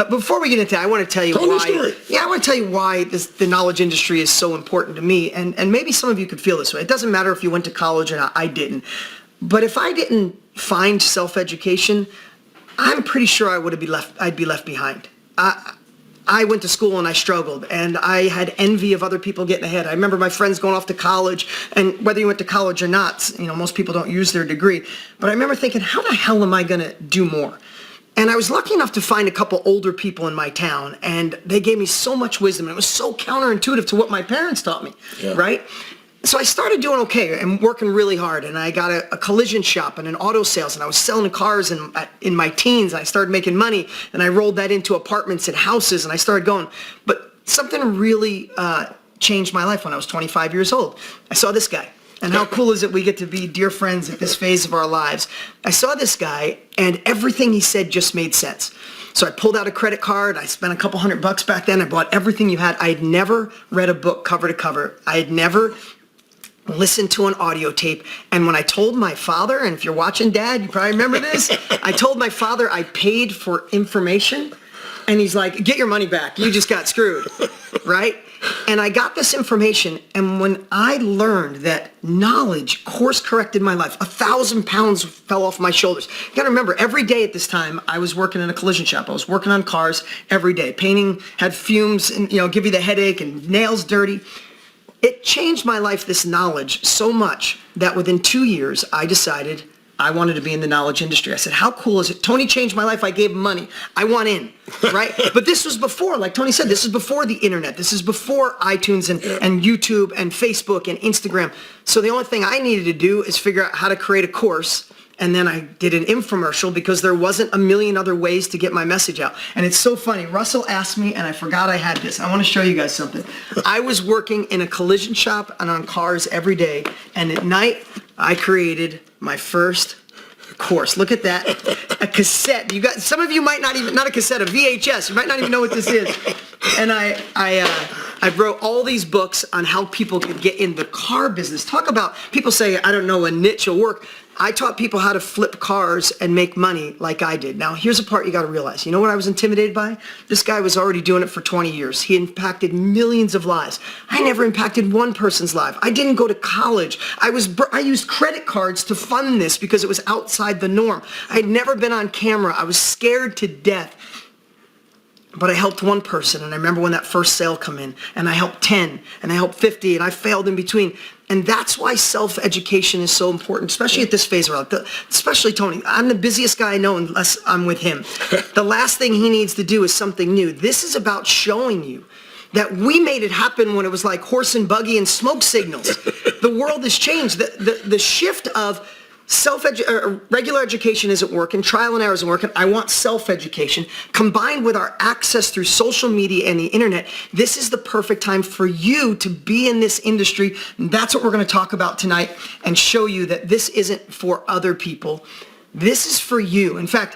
Before we get into that, I want to tell you why. Yeah, I want to tell you why the knowledge industry is so important to me, and maybe some of you could feel this way. It doesn't matter if you went to college or not. I didn't, but if I didn't find self-education, I'm pretty sure I'd be left behind. I went to school and I struggled, and I had envy of other people getting ahead. I remember my friends going off to college, and whether you went to college or not, most people don't use their degree. But I remember thinking, how the hell am I going to do more? And I was lucky enough to find a couple older people in my town, and they gave me so much wisdom. And it was so counterintuitive to what my parents taught me, right? So I started doing okay and working really hard, and I got a collision shop and an auto sales, and I was selling cars in my teens. I started making money, and I rolled that into apartments and houses, and I started going. But something really changed my life when I was 25 years old. I saw this guy, and how cool is it we get to be dear friends at this phase of our lives. I saw this guy, and everything he said just made sense. So I pulled out a credit card. I spent a couple $100 back then. I bought everything you had. I had never read a book cover to cover. I had never listened to an audio tape. And when I told my father, and if you're watching, Dad, you probably remember this, I told my father I paid for information, and he's like, get your money back. You just got screwed, right? And I got this information, and when I learned that knowledge course-corrected my life, 1,000 pounds fell off my shoulders. You gotta remember, every day at this time, I was working in a collision shop. I was working on cars every day. Painting had fumes and, give you the headache, and nails dirty. It changed my life, this knowledge, so much that within 2 years, I decided I wanted to be in the knowledge industry. I said, how cool is it? Tony changed my life. I gave him money. I want in, right? But this was before, like Tony said, this is before the internet. This is before iTunes and YouTube and Facebook and Instagram. So the only thing I needed to do is figure out how to create a course. And then I did an infomercial because there wasn't a million other ways to get my message out. And it's so funny. Russell asked me, and I forgot I had this. I want to show you guys something. I was working in a collision shop and on cars every day. And at night, I created my first course. Look at that. A cassette. Some of you might not even, not a cassette, a VHS. You might not even know what this is. And I wrote all these books on how people could get in the car business. Talk about, people say, I don't know, a niche will work. I taught people how to flip cars and make money like I did. Now, here's a part you got to realize. You know what I was intimidated by? This guy was already doing it for 20 years. He impacted millions of lives. I never impacted one person's life. I didn't go to college. I used credit cards to fund this because it was outside the norm. I had never been on camera. I was scared to death. But I helped one person, and I remember when that first sale come in, and I helped 10, and I helped 50, and I failed in between. And that's why self-education is so important, especially at this phase of our life. Especially Tony. I'm the busiest guy I know unless I'm with him. The last thing he needs to do is something new. This is about showing you that we made it happen when it was like horse and buggy and smoke signals. The world has changed. The shift of regular education isn't working, trial and error isn't working. I want self-education combined with our access through social media and the internet. This is the perfect time for you to be in this industry. And that's what we're going to talk about tonight and show you that this isn't for other people. This is for you. In fact,